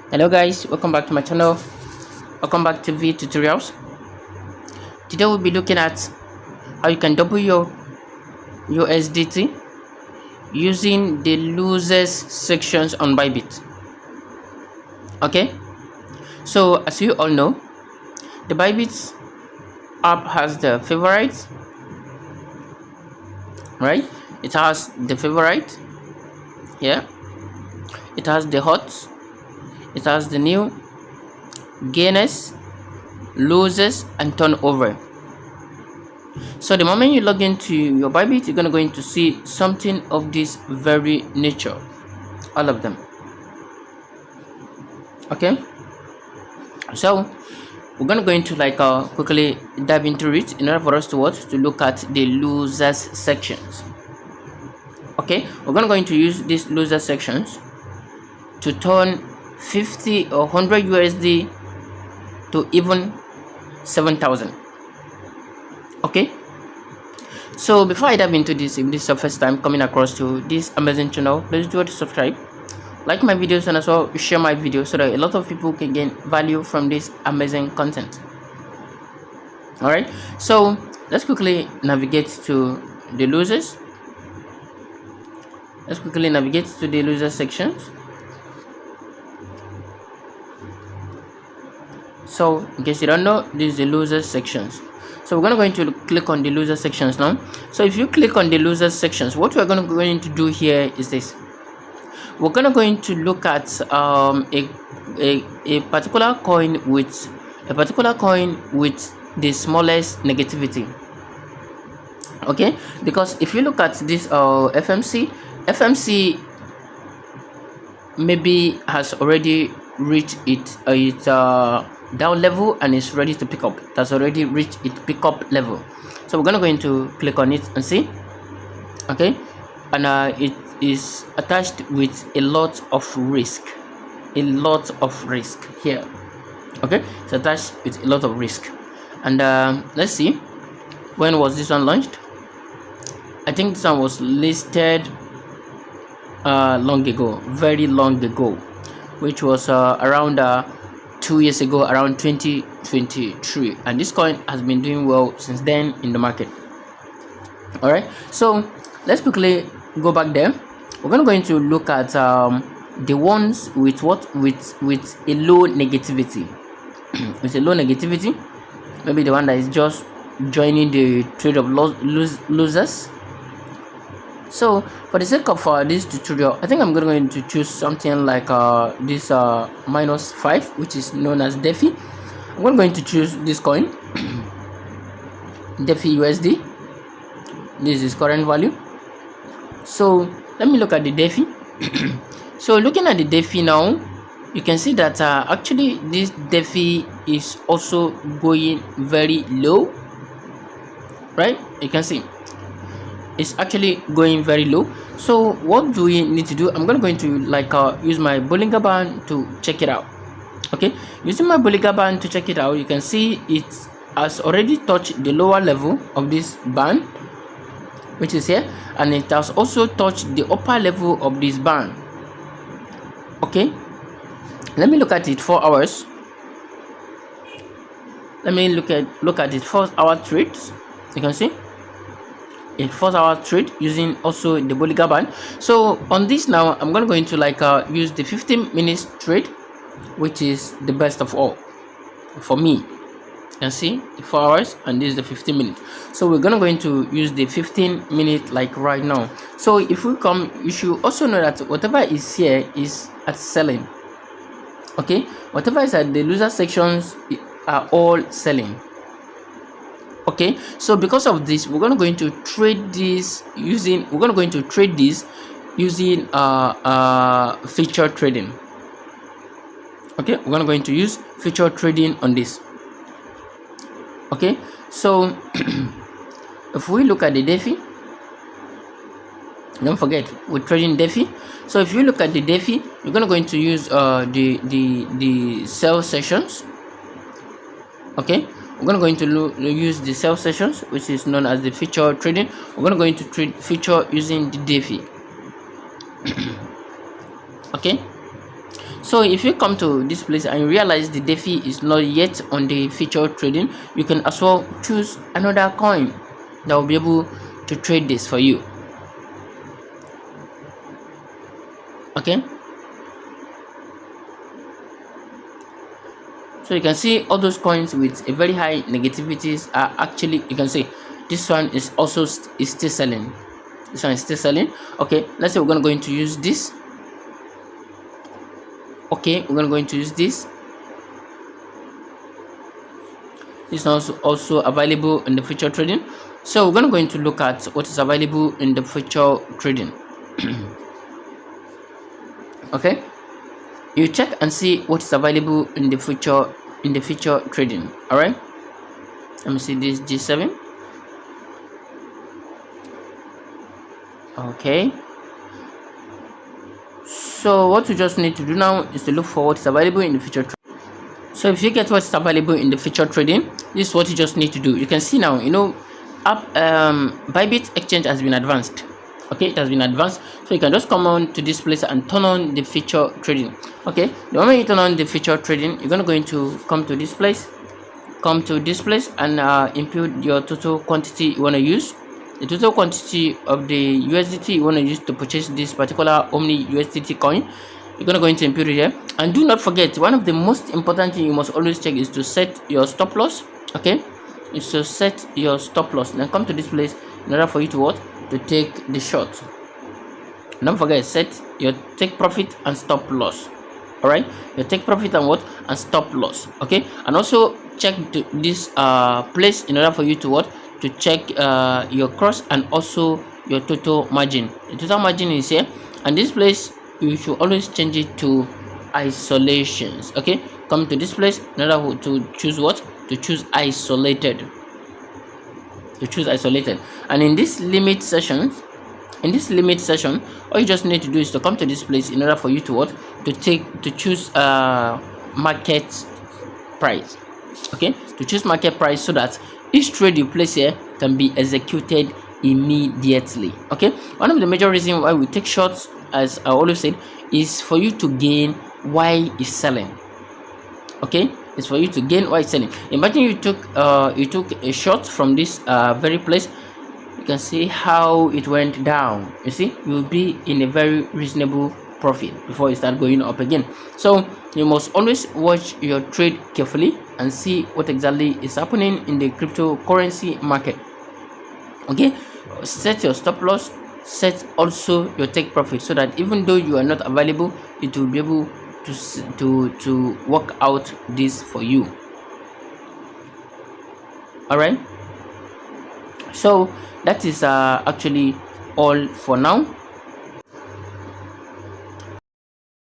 Hello guys, welcome back to my channel. Welcome back to V tutorials. Today we'll be looking at how you can double your USDT using the losers sections on Bybit. Okay, so as you all know, the Bybit app has the favorites, right? It has the favorite here, it has the hot, it has the new, gainers, losers, and turnover. So the moment you log into your Bybit, you're going to see something of this very nature, all of them. Okay, so we're going to go into quickly dive into it in order for us to look at the losers sections. Okay, we're going to go into use these loser sections to turn 50 or 100 USD to even 7,000. Okay, so before I dive into this, if this is your first time coming across to this amazing channel, please do subscribe, like my videos, and also share my videos so that a lot of people can gain value from this amazing content. All right, so let's quickly navigate to the losers. Let's quickly navigate to the loser sections. So in case you don't know, this is the loser sections. So we're going to click on the loser sections now. So if you click on the loser sections, what we're going to do here is this. We're going to look at a particular coin with the smallest negativity. Okay, because if you look at this FMC maybe has already reached its down level and is ready to pick up. That's already reached its pickup level. So we're gonna go into click on it and see. Okay, and it is attached with a lot of risk. Here. Okay, it's attached with a lot of risk. And let's see, when was this one launched? I think this one was listed long ago, very long ago, which was around 2 years ago, around 2023, and this coin has been doing well since then in the market. All right, so let's quickly go back there. We're going to look at the ones with a low negativity. With a low negativity, maybe the one that is just joining the trade of losers. So for the sake of this tutorial, I think I'm going to choose something like this -5, which is known as DeFi. I'm going to choose this coin DeFi USD. This is current value. So let me look at the DeFi. So looking at the DeFi now, you can see that actually this DeFi is also going very low, right? You can see it's actually going very low. So what do we need to do? I'm going to use my Bollinger Band to check it out. Okay, using my Bollinger Band to check it out, you can see it has already touched the lower level of this band, which is here, and it has also touched the upper level of this band. Okay, let me look at it 4 hours. Let me look at it 4 hour trades. You can see a 4 hour trade using also the Bollinger Band. So on this now, I'm going to use the 15 minutes trade, which is the best of all for me. You can see the 4 hours, and this is the 15 minutes. So we're going to use the 15 minute right now. So if we come, you should also know that whatever is here is at selling. Okay, whatever is at the loser sections are all selling. Okay, so because of this, we're going to trade this using feature trading. Okay, we're going to use feature trading on this. Okay, so if we look at the DeFi, don't forget we're trading DeFi. So if you look at the DeFi, you're going to use the sell sessions. Okay, we're going to use the sell sessions, which is known as the feature trading. We're going to trade feature using the DeFi. Okay, So if you come to this place and you realize the DeFi is not yet on the feature trading, you can as well choose another coin that will be able to trade this for you. Okay, so you can see all those coins with a very high negativities are actually, you can see this one is also is still selling. This one is still selling. Okay, let's say we're going to go into use this. Okay, we're going to go into use this. This is also available in the future trading. So we're going to go into look at what is available in the future trading. Okay, you check and see what is available in the future trading. All right, let me see this G7. Okay, so what you just need to do now is to look for what is available in the future trading. So if you get what's available in the future trading, this is what you just need to do. You can see now, bybit exchange has been advanced. Okay, it has been advanced, so you can just come on to this place and turn on the feature trading. Okay, the moment you turn on the feature trading, you're going to come to this place and input your total quantity you want to use, the total quantity of the USDT you want to use to purchase this particular Omni USDT coin. You're going to go into input it here, and do not forget, one of the most important thing you must always check is to set your stop loss. Okay, is to set your stop loss. Then come to this place in order for you to to take the short. Don't forget, set your take profit and stop loss. All right, your take profit and stop loss. Okay, and also check this place in order for you to check your cross and also your total margin. The total margin is here, and this place you should always change it to isolations. Okay, come to this place in order to choose isolated. And in this limit session, all you just need to do is to come to this place in order for you to choose market price. Okay, to choose market price, so that each trade you place here can be executed immediately. Okay, one of the major reasons why we take shorts, as I always said, is for you to gain while it's selling. Okay, it's for you to gain while it's selling. Imagine you took a short from this very place. You can see how it went down. You see, you'll be in a very reasonable profit before you start going up again. So you must always watch your trade carefully and see what exactly is happening in the cryptocurrency market. Okay, set your stop loss, set also your take profit, so that even though you are not available, it will be able to work out this for you. All right, so that is actually all for now.